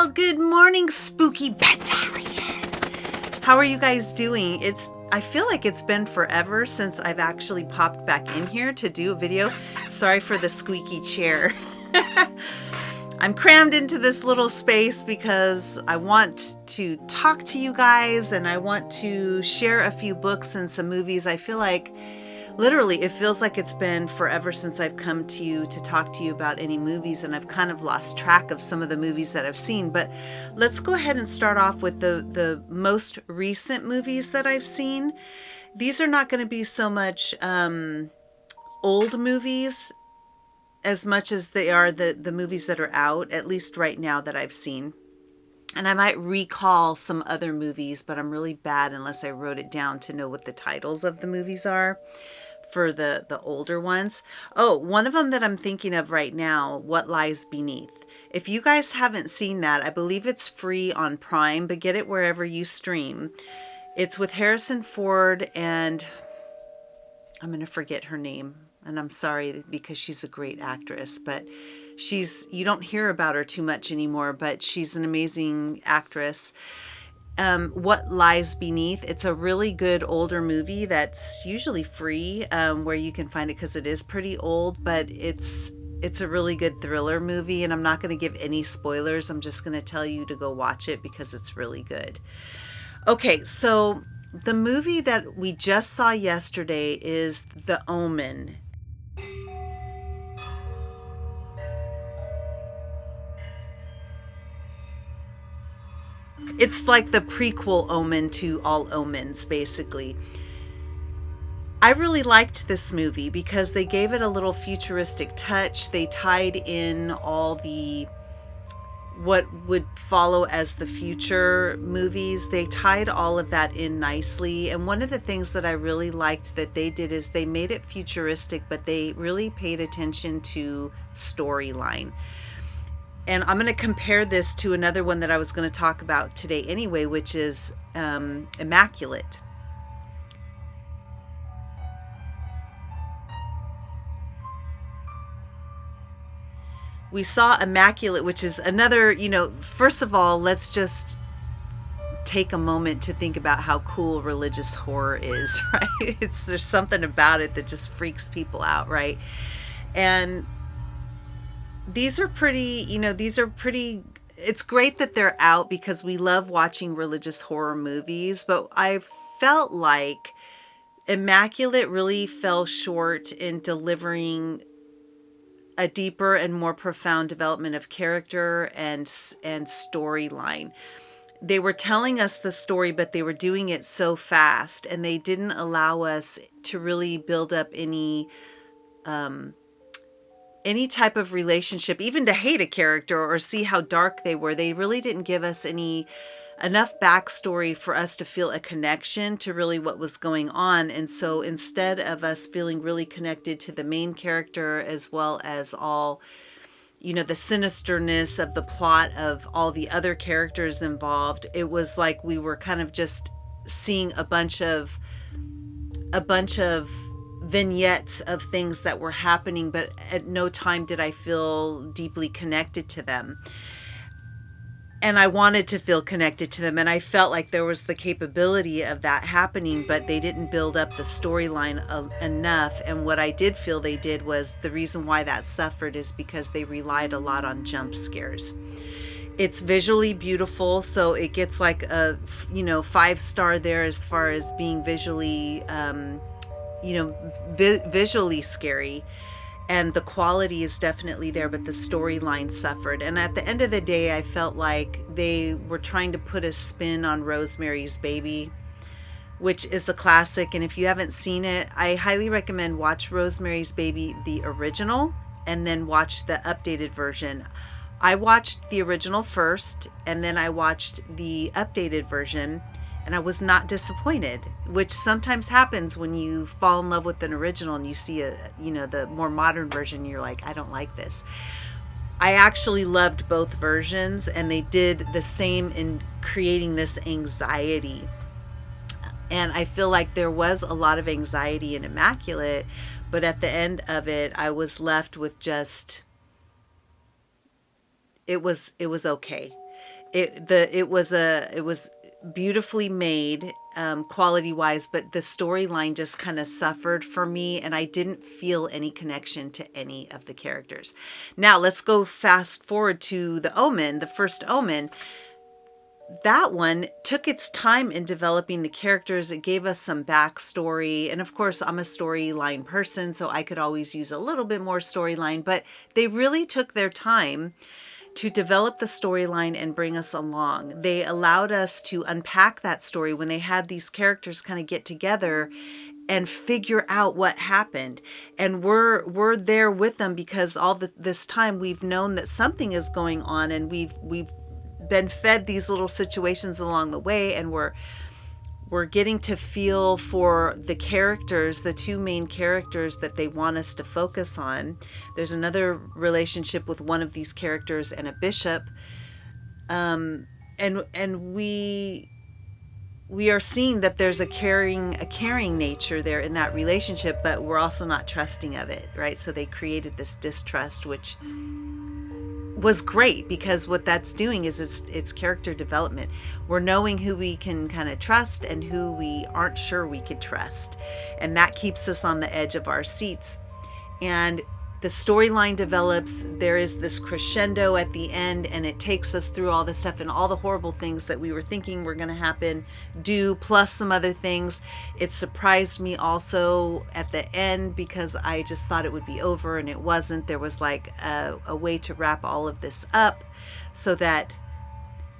Well, good morning, spooky battalion. How are you guys doing? I feel like it's been forever since I've actually popped back in here to do a video. Sorry for the squeaky chair. I'm crammed into this little space because I want to talk to you guys and I want to share a few books and some movies. I feel like literally it feels like it's been forever since I've come to you to talk to you about any movies, and I've kind of lost track of some of the movies that I've seen. But let's go ahead and start off with the most recent movies that I've seen. These are not going to be so much old movies as much as they are the movies that are out, at least right now, that I've seen. And I might recall some other movies, but I'm really bad unless I wrote it down to know what the titles of the movies are for the older ones. Oh, one of them that I'm thinking of right now, What Lies Beneath. If you guys haven't seen that, I believe it's free on Prime, but get it wherever you stream. It's with Harrison Ford and I'm going to forget her name. And I'm sorry because she's a great actress, but you don't hear about her too much anymore, but she's an amazing actress. What Lies Beneath. It's a really good older movie that's usually free, where you can find it because it is pretty old, but it's a really good thriller movie, and I'm not going to give any spoilers. I'm just going to tell you to go watch it because it's really good. Okay, so the movie that we just saw yesterday is The Omen. It's like the prequel Omen to all Omens, basically. I really liked this movie because they gave it a little futuristic touch. They tied in all what would follow as the future movies. They tied all of that in nicely. And one of the things that I really liked that they did is they made it futuristic, but they really paid attention to storyline. And I'm going to compare this to another one that I was going to talk about today anyway, which is Immaculate. We saw Immaculate, which is another, first of all, let's just take a moment to think about how cool religious horror is, right? There's something about it that just freaks people out, right? And these are pretty, it's great that they're out because we love watching religious horror movies, but I felt like Immaculate really fell short in delivering a deeper and more profound development of character and storyline. They were telling us the story, but they were doing it so fast, and they didn't allow us to really build up any type of relationship, even to hate a character or see how dark they were. They really didn't give us enough backstory for us to feel a connection to really what was going on. And so instead of us feeling really connected to the main character as well as all, the sinisterness of the plot of all the other characters involved, it was like we were kind of just seeing a bunch of vignettes of things that were happening, but at no time did I feel deeply connected to them. And I wanted to feel connected to them, and I felt like there was the capability of that happening, but they didn't build up the storyline enough. And what I did feel they did was the reason why that suffered is because they relied a lot on jump scares. It's visually beautiful, so it gets like a 5-star there as far as being visually visually scary, and the quality is definitely there, but the storyline suffered. And at the end of the day, I felt like they were trying to put a spin on Rosemary's Baby, which is a classic. And if you haven't seen it, I highly recommend watch Rosemary's Baby, the original, and then watch the updated version. I watched the original first, and then I watched the updated version, and I was not disappointed, which sometimes happens when you fall in love with an original and you see the more modern version, you're like, I don't like this. I actually loved both versions, and they did the same in creating this anxiety. And I feel like there was a lot of anxiety in Immaculate, but at the end of it, I was left with just, it was okay. it was beautifully made, quality wise, but the storyline just kind of suffered for me, and I didn't feel any connection to any of the characters. Now let's go fast forward to The Omen, the first Omen. That one took its time in developing the characters. It gave us some backstory. And of course, I'm a storyline person, so I could always use a little bit more storyline, but they really took their time to develop the storyline and bring us along. They allowed us to unpack that story when they had these characters kind of get together and figure out what happened. And we're there with them because this time we've known that something is going on, and we've been fed these little situations along the way, and we're getting to feel for the characters, the two main characters that they want us to focus on. There's another relationship with one of these characters and a bishop, and we are seeing that there's a caring nature there in that relationship, but we're also not trusting of it, right? So they created this distrust, which was great, because what that's doing is it's character development. We're knowing who we can kind of trust and who we aren't sure we could trust, and that keeps us on the edge of our seats. And the storyline develops. There is this crescendo at the end, and it takes us through all the stuff and all the horrible things that we were thinking were going to happen, plus some other things. It surprised me also at the end, because I just thought it would be over, and it wasn't. There was like a way to wrap all of this up, so that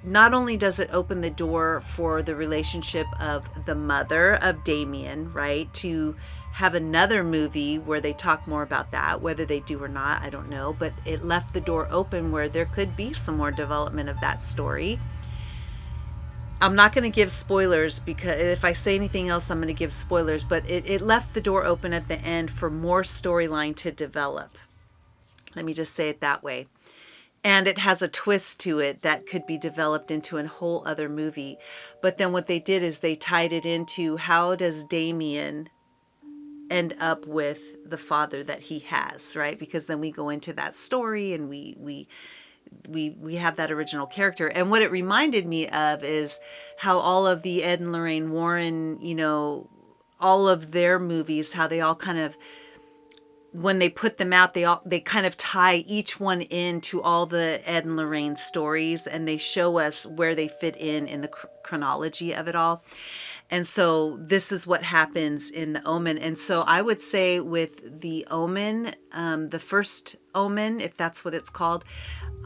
not only does it open the door for the relationship of the mother of Damien, right, to have another movie where they talk more about that. Whether they do or not, I don't know, but it left the door open where there could be some more development of that story. I'm not going to give spoilers, because if I say anything else, I'm going to give spoilers, but it left the door open at the end for more storyline to develop. Let me just say it that way. And it has a twist to it that could be developed into a whole other movie. But then what they did is they tied it into, how does Damien end up with the father that he has, right? Because then we go into that story, and we have that original character. And what it reminded me of is how all of the Ed and Lorraine Warren, all of their movies, how they all kind of, when they put them out, they kind of tie each one into all the Ed and Lorraine stories, and they show us where they fit in the chronology of it all. And so this is what happens in The Omen. And so I would say with The Omen, the first Omen, if that's what it's called,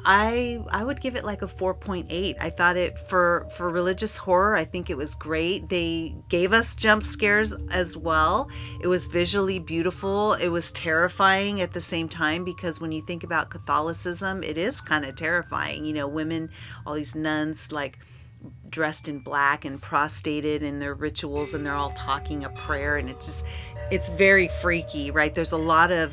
I would give it like a 4.8. I thought it, for religious horror, I think it was great. They gave us jump scares as well. It was visually beautiful. It was terrifying at the same time, because when you think about Catholicism, it is kind of terrifying. Women, all these nuns, like dressed in black and prostrated in their rituals, and they're all talking a prayer, and it's very freaky, right? There's a lot of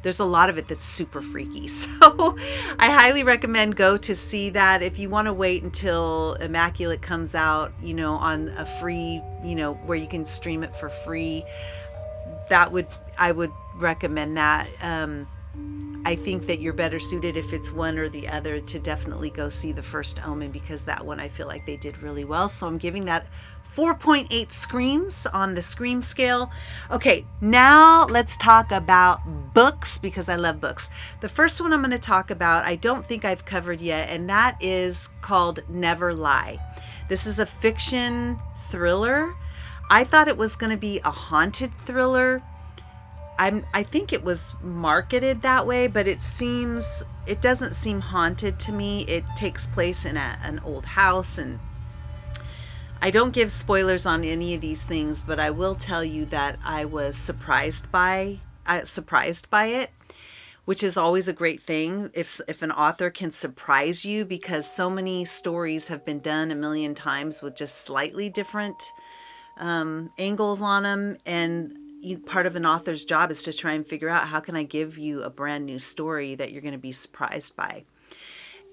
it that's super freaky. So I highly recommend go to see that. If you want to wait until Immaculate comes out, on a free, where you can stream it for free, I would recommend that. I think that you're better suited, if it's one or the other, to definitely go see the first Omen, because that one I feel like they did really well. So I'm giving that 4.8 screams on the scream scale. Okay, now let's talk about books, because I love books. The first one I'm going to talk about, I don't think I've covered yet, and that is called Never Lie. This is a fiction thriller. I thought it was going to be a haunted thriller. I think it was marketed that way, but it doesn't seem haunted to me. It takes place in an old house, and I don't give spoilers on any of these things, but I will tell you that I was surprised by it, which is always a great thing if an author can surprise you, because so many stories have been done a million times with just slightly different angles on them, and part of an author's job is to try and figure out, how can I give you a brand new story that you're going to be surprised by.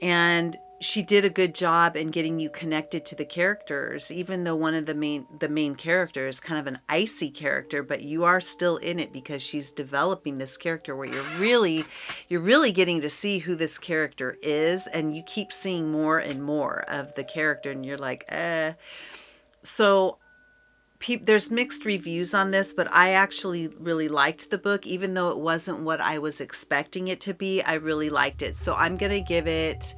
And she did a good job in getting you connected to the characters, even though one of the main character is kind of an icy character, but you are still in it because she's developing this character where you're really getting to see who this character is, and you keep seeing more and more of the character, and you're like, So there's mixed reviews on this, but I actually really liked the book, even though it wasn't what I was expecting it to be. I really liked it. So I'm going to give it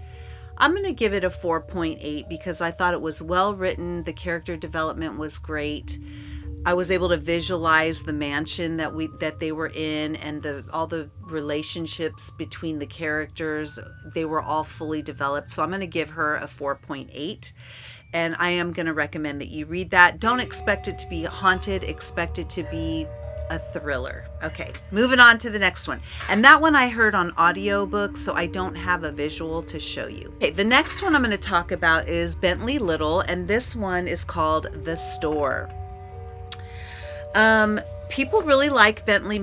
a 4.8 because I thought it was well written. The character development was great. I was able to visualize the mansion that they were in, and all the relationships between the characters. They were all fully developed. So I'm going to give her a 4.8. And I am going to recommend that you read that. Don't expect it to be haunted. Expect it to be a thriller. Okay, moving on to the next one. And that one I heard on audiobook, so I don't have a visual to show you. Okay, the next one I'm going to talk about is Bentley Little, and this one is called The Store. People really like Bentley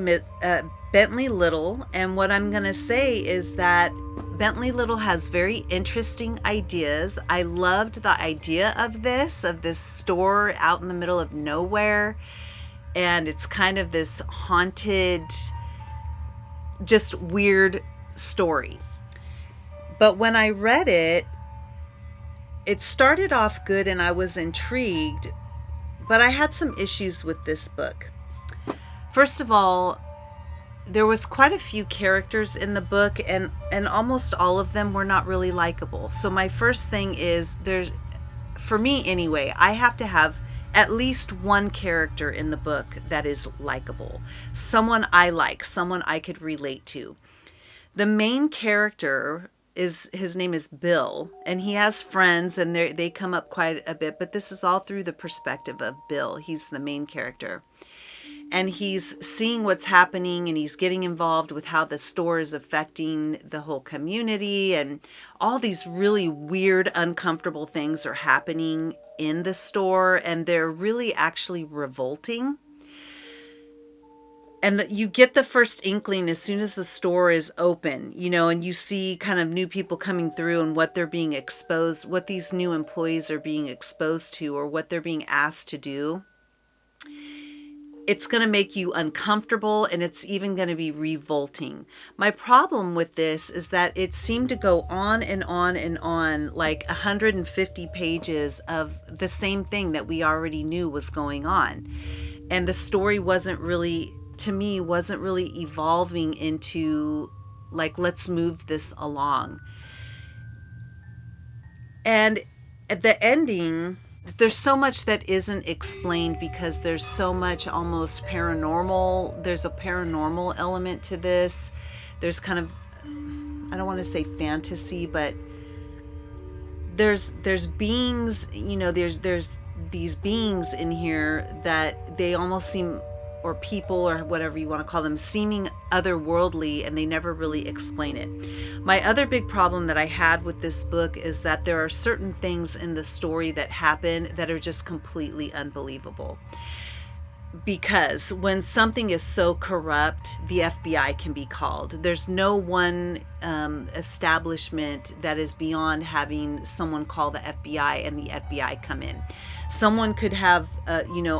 Little, and what I'm going to say is that Bentley Little has very interesting ideas. I loved the idea of this store out in the middle of nowhere. And it's kind of this haunted, just weird story. But when I read it, it started off good and I was intrigued, but I had some issues with this book. First of all, there was quite a few characters in the book, and almost all of them were not really likable. So my first thing is, for me anyway, I have to have at least one character in the book that is likable. Someone I like, someone I could relate to. The main character his name is Bill, and he has friends, and they come up quite a bit, but this is all through the perspective of Bill. He's the main character. And he's seeing what's happening, and he's getting involved with how the store is affecting the whole community, and all these really weird, uncomfortable things are happening in the store, and they're really actually revolting. And you get the first inkling as soon as the store is open, and you see kind of new people coming through and what they're being exposed, what these new employees are being exposed to, or what they're being asked to do. It's going to make you uncomfortable, and it's even going to be revolting. My problem with this is that it seemed to go on and on and on, like 150 pages of the same thing that we already knew was going on. And the story wasn't really evolving into, like, let's move this along. And at the ending, there's so much that isn't explained because there's so much almost paranormal. There's a paranormal element to this. There's kind of, I don't want to say fantasy, but there's beings, there's these beings in here that they almost seem, or people, or whatever you want to call them, seeming otherworldly, and they never really explain it. My other big problem that I had with this book is that there are certain things in the story that happen that are just completely unbelievable. Because when something is so corrupt, the FBI can be called. There's no one establishment that is beyond having someone call the FBI and the FBI come in. Someone could have,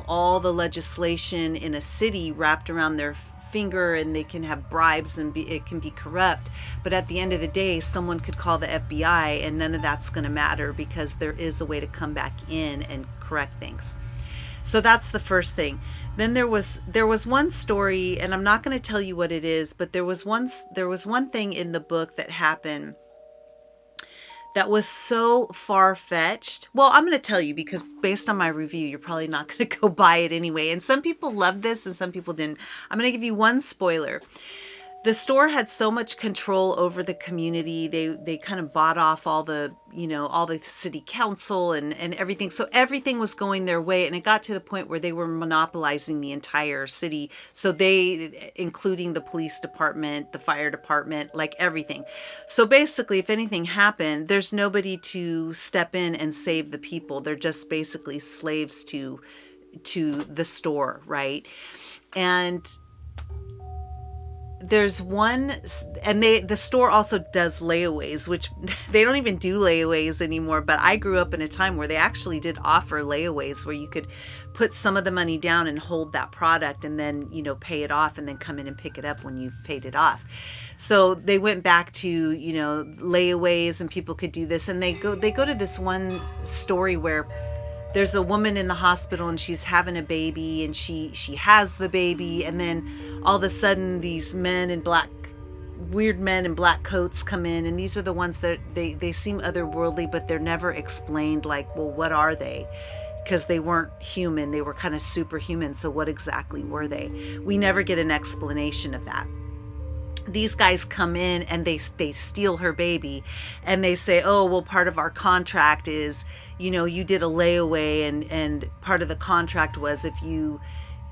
all the legislation in a city wrapped around their finger, and they can have bribes, and it can be corrupt. But at the end of the day, someone could call the FBI, and none of that's going to matter because there is a way to come back in and correct things. So that's the first thing. Then there was one story, and I'm not going to tell you what it is, but there was one thing in the book that happened that was so far-fetched. Well, I'm going to tell you because based on my review, you're probably not going to go buy it anyway. And some people loved this and some people didn't. I'm going to give you one spoiler. The store had so much control over the community. They kind of bought off all the city council and everything. So everything was going their way. And it got to the point where they were monopolizing the entire city. So including the police department, the fire department, like everything. So basically, if anything happened, there's nobody to step in and save the people. They're just basically slaves to the store, right? And there's one, and the store also does layaways, which they don't even do layaways anymore. But I grew up in a time where they actually did offer layaways, where you could put some of the money down and hold that product, and then, you know, pay it off, and then come in and pick it up when you've paid it off. So they went back to, you know, layaways, and people could do this. And they go to this one story where there's a woman in the hospital, and she's having a baby, and she has the baby, and then all of a sudden these weird men in black coats come in, and these are the ones that they seem otherworldly, but they're never explained, like, well, what are they? Because they weren't human, they were kind of superhuman. So what exactly were they? We never get an explanation of that. These guys come in and they steal her baby, and they say, oh, well, part of our contract is, you know, you did a layaway, and part of the contract was, if you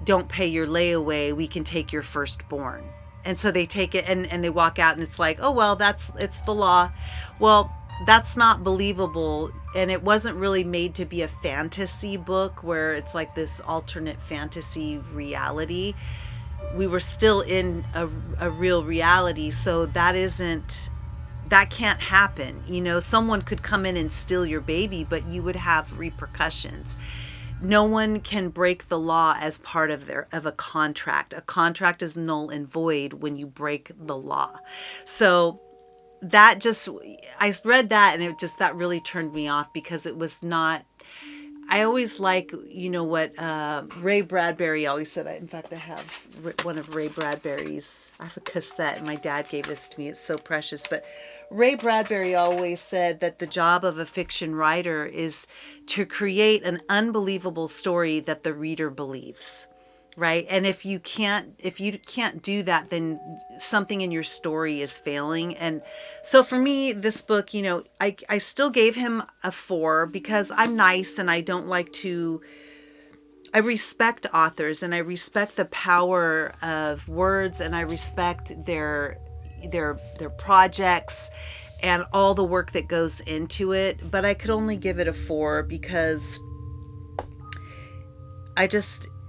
don't pay your layaway, we can take your firstborn. And so they take it, and they walk out, and it's like, oh, well, it's the law. Well, that's not believable. And it wasn't really made to be a fantasy book where it's like this alternate fantasy reality. We were still in a real reality. So that can't happen. You know, someone could come in and steal your baby, but you would have repercussions. No one can break the law as part of a contract. A contract is null and void when you break the law. So I read that, and that really turned me off, because it was not, I always like, you know, what Ray Bradbury always said. In fact, I have one of Ray Bradbury's, I have a cassette, and my dad gave this to me. It's so precious. But Ray Bradbury always said that the job of a fiction writer is to create an unbelievable story that the reader believes. Right. And if you can't do that, then something in your story is failing. And so for me, this book, you know, I still gave him a 4, because I'm nice, and I don't like to, I respect authors, and I respect the power of words, and I respect their projects and all the work that goes into it. But I could only give it a 4 because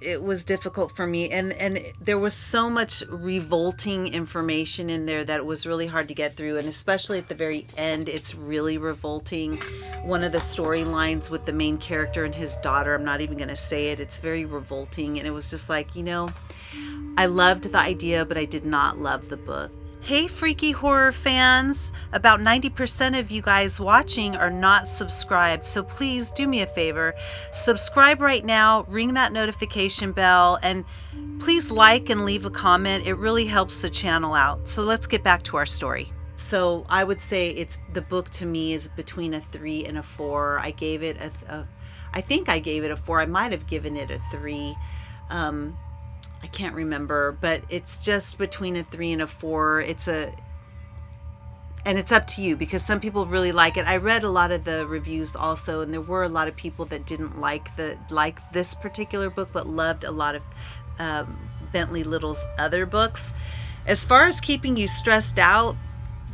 it was difficult for me, and there was so much revolting information in there that it was really hard to get through. And especially at the very end, it's really revolting. One of the storylines with the main character and his daughter, I'm not even going to say it, it's very revolting. And it was just like, you know, I loved the idea, but I did not love the book. Hey, freaky horror fans, about 90% of you guys watching are not subscribed, so please do me a favor, subscribe right now, ring that notification bell, and please like and leave a comment. It really helps the channel out. So let's get back to our story. So I would say the book to me is between a 3 and a 4. I gave it I think I gave it a 4. I might have given it a 3. I can't remember, but it's just between a 3 and a 4. And it's up to you, because some people really like it. I read a lot of the reviews also, and there were a lot of people that didn't like this particular book, but loved a lot of Bentley Little's other books. As far as keeping you stressed out,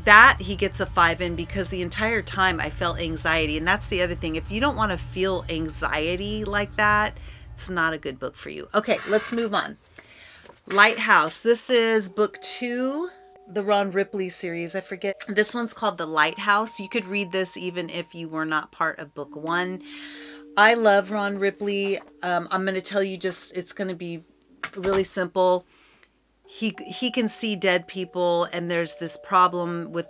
that he gets a 5 in, because the entire time I felt anxiety. And that's the other thing. If you don't want to feel anxiety like that, it's not a good book for you. Okay, let's move on. Lighthouse. This is book 2, the Ron Ripley series. I forget. This one's called The Lighthouse. You could read this even if you were not part of book 1. I love Ron Ripley. I'm going to tell you it's going to be really simple. He can see dead people, and there's this problem with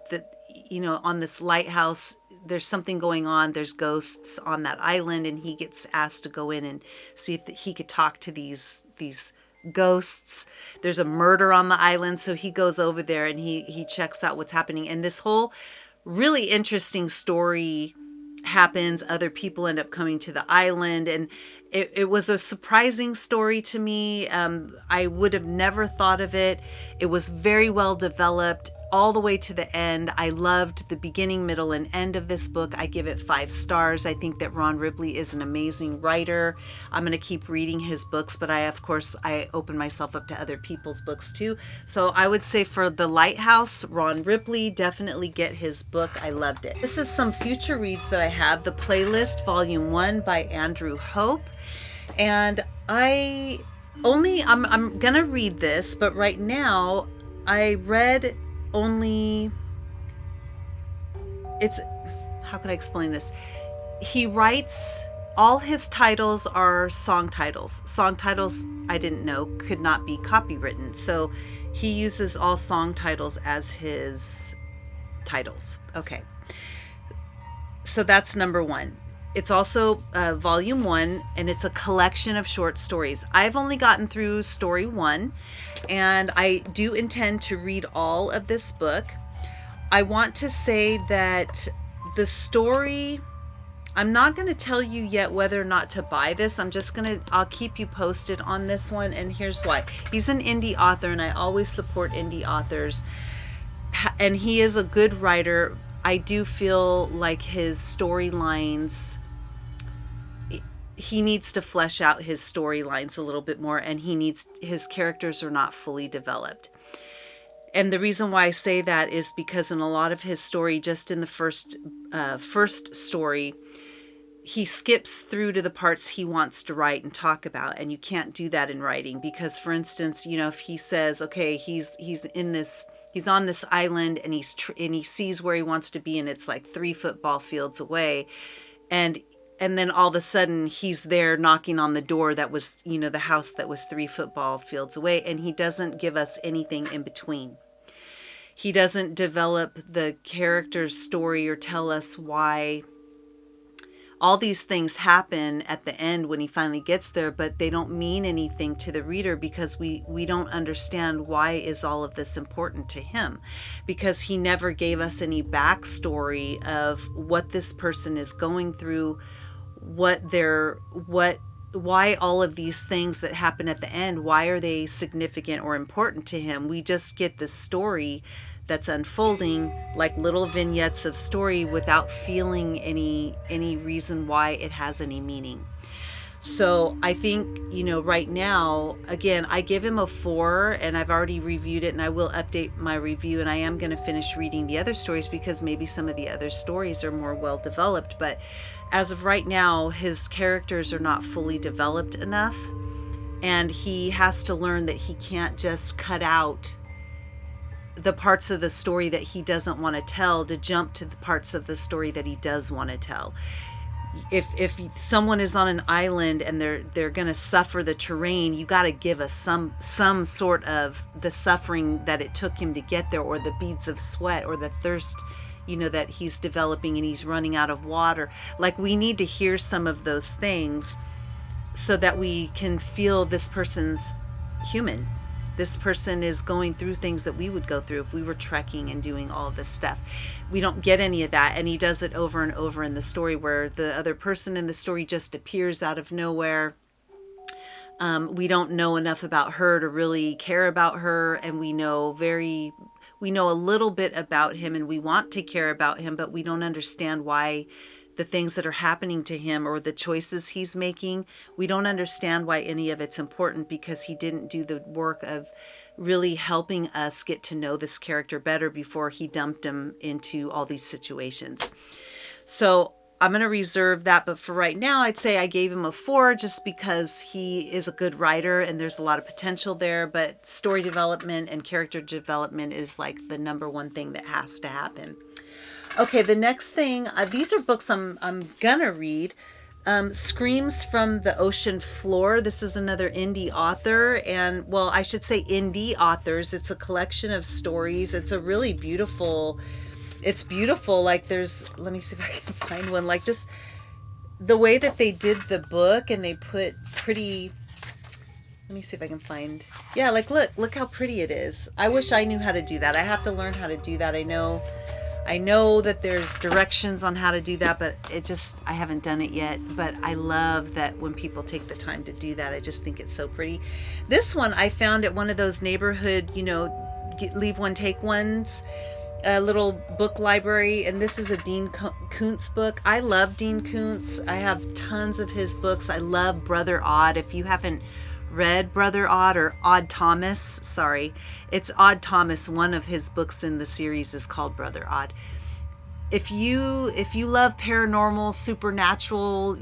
on this lighthouse. There's something going on. There's ghosts on that island, and he gets asked to go in and see if he could talk to these ghosts. There's a murder on the island, so he goes over there and he checks out what's happening. And this whole really interesting story happens. Other people end up coming to the island, and it was a surprising story to me. I would have never thought of it. It was very well developed all the way to the end. I loved the beginning, middle, and end of this book. I give it 5 stars. I think that Ron Ripley is an amazing writer. I'm going to keep reading his books, but I open myself up to other people's books too. So I would say for The Lighthouse, Ron Ripley, definitely get his book. I loved it. This is some future reads that I have. The Playlist, Volume 1 by Andrew Hope. And I'm going to read this, but right now I read only, it's, how can I explain this? He writes, all his titles are song titles. Song titles, I didn't know, could not be copywritten. So he uses all song titles as his titles. Okay. So that's number one. It's also volume 1, and it's a collection of short stories. I've only gotten through story 1, and I do intend to read all of this book. I want to say that the story, I'm not going to tell you yet whether or not to buy this. I'll keep you posted on this one, and here's why. He's an indie author, and I always support indie authors, and he is a good writer. I do feel like his storylines, he needs to flesh out his storylines a little bit more, and his characters are not fully developed. And the reason why I say that is because in a lot of his story, just in the first story, he skips through to the parts he wants to write and talk about, and you can't do that in writing because, for instance, if he says, okay, he's on this island and he sees where he wants to be, and it's like 3 football fields away, and then all of a sudden he's there knocking on the door that was, the house that was 3 football fields away, and he doesn't give us anything in between. He doesn't develop the character's story or tell us why all these things happen at the end when he finally gets there, but they don't mean anything to the reader because we don't understand why is all of this important to him, because he never gave us any backstory of what this person is going through, why all of these things that happen at the end, why are they significant or important to him. We just get this story that's unfolding like little vignettes of story without feeling any reason why it has any meaning. So I think, right now, again, I give him a 4, and I've already reviewed it, and I will update my review, and I am going to finish reading the other stories because maybe some of the other stories are more well developed. But as of right now, his characters are not fully developed enough, and he has to learn that he can't just cut out the parts of the story that he doesn't want to tell to jump to the parts of the story that he does want to tell. If someone is on an island and they're going to suffer the terrain, you got to give us some sort of the suffering that it took him to get there, or the beads of sweat, or the thirst, that he's developing and he's running out of water. Like, we need to hear some of those things so that we can feel this person's human. This person is going through things that we would go through if we were trekking and doing all of this stuff. We don't get any of that, and he does it over and over in the story, where the other person in the story just appears out of nowhere. We don't know enough about her to really care about her, and we know a little bit about him, and we want to care about him, but we don't understand why the things that are happening to him or the choices he's making, we don't understand why any of it's important, because he didn't do the work of really helping us get to know this character better before he dumped him into all these situations. So I'm going to reserve that, but for right now, I'd say I gave him a 4 just because he is a good writer and there's a lot of potential there, but story development and character development is like the number one thing that has to happen. Okay, the next thing, these are books I'm gonna read. Screams from the Ocean Floor. This is another indie author, and, well, I should say indie authors. It's a collection of stories. It's a really beautiful, it's beautiful. Like, let me see if I can find one. Like, just the way that they did the book, and they put pretty, let me see if I can find, yeah, like, look how pretty it is. I wish I knew how to do that. I have to learn how to do that. I know that there's directions on how to do that, but I haven't done it yet. But I love that when people take the time to do that. I just think it's so pretty. This one I found at one of those neighborhood, leave one, take ones, a little book library. And this is a Dean Koontz book. I love Dean Koontz. I have tons of his books. I love Brother Odd. If you haven't read Brother Odd, or Odd Thomas, sorry, it's Odd Thomas. One of his books in the series is called Brother Odd. If you love paranormal, supernatural,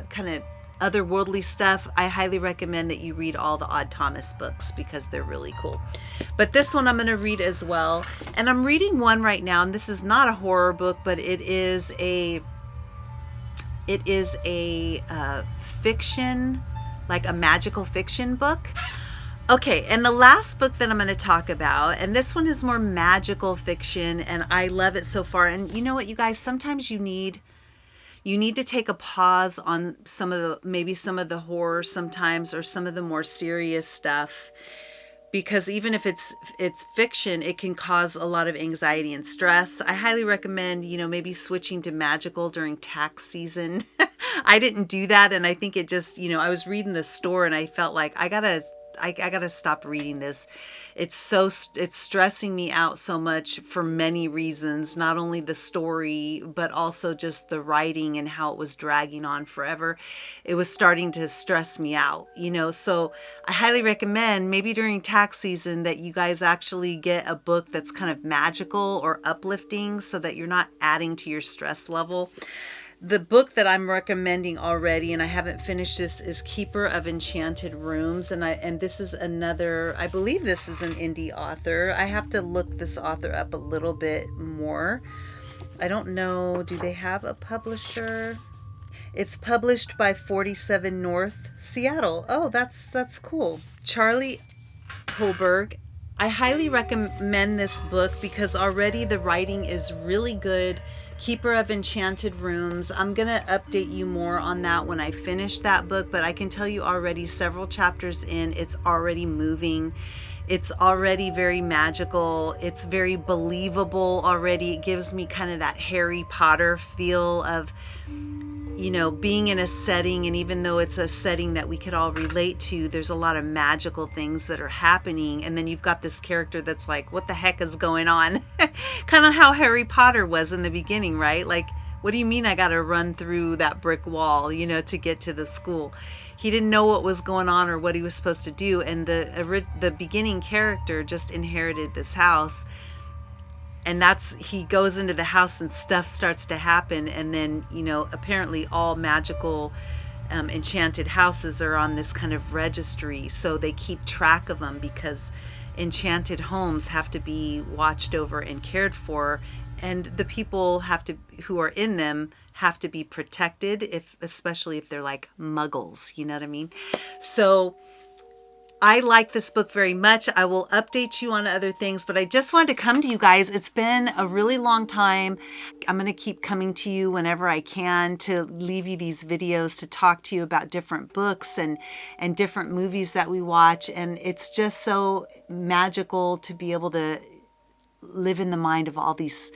kind of otherworldly stuff, I highly recommend that you read all the Odd Thomas books because they're really cool. But this one I'm going to read as well. And I'm reading one right now, and this is not a horror book, but it is a fiction, like a magical fiction book. Okay, and the last book that I'm going to talk about, and this one is more magical fiction, and I love it so far. And you know what, you guys, sometimes you need to take a pause on maybe some of the horror sometimes, or some of the more serious stuff, because even if it's fiction, it can cause a lot of anxiety and stress. I highly recommend, maybe switching to magical during tax season. I didn't do that, and I think it just, I was reading the store and I felt like I gotta stop reading this. It's stressing me out so much for many reasons, not only the story, but also just the writing and how it was dragging on forever. It was starting to stress me out, so I highly recommend maybe during tax season that you guys actually get a book that's kind of magical or uplifting so that you're not adding to your stress level. The book that I'm recommending already, and I haven't finished this, is Keeper of Enchanted Rooms. And this is another, I believe this is an indie author. I have to look this author up a little bit more. I don't know, do they have a publisher? It's published by 47 North Seattle. Oh, that's cool. Charlie Hoberg. I highly recommend this book because already the writing is really good. Keeper of Enchanted Rooms. I'm going to update you more on that when I finish that book, but I can tell you already several chapters in, it's already moving. It's already very magical. It's very believable already. It gives me kind of that Harry Potter feel of, being in a setting, and even though it's a setting that we could all relate to, there's a lot of magical things that are happening, and then you've got this character that's like, what the heck is going on? Kind of how Harry Potter was in the beginning, right? Like, what do you mean I gotta run through that brick wall, to get to the school? He didn't know what was going on or what he was supposed to do, and the beginning character just inherited this house. And he goes into the house and stuff starts to happen. And then, apparently all magical enchanted houses are on this kind of registry. So they keep track of them because enchanted homes have to be watched over and cared for. And the people who are in them have to be protected, especially if they're like muggles, you know what I mean? So I like this book very much. I will update you on other things, but I just wanted to come to you guys. It's been a really long time. I'm going to keep coming to you whenever I can to leave you these videos to talk to you about different books and different movies that we watch. And it's just so magical to be able to live in the mind of all these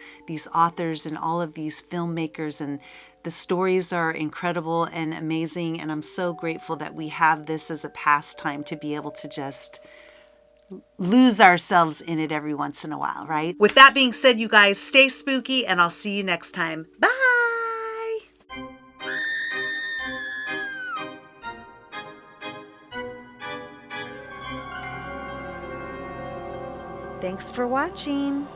authors and all of these filmmakers, and the stories are incredible and amazing, and I'm so grateful that we have this as a pastime to be able to just lose ourselves in it every once in a while, right? With that being said, you guys, stay spooky, and I'll see you next time. Bye! Thanks for watching.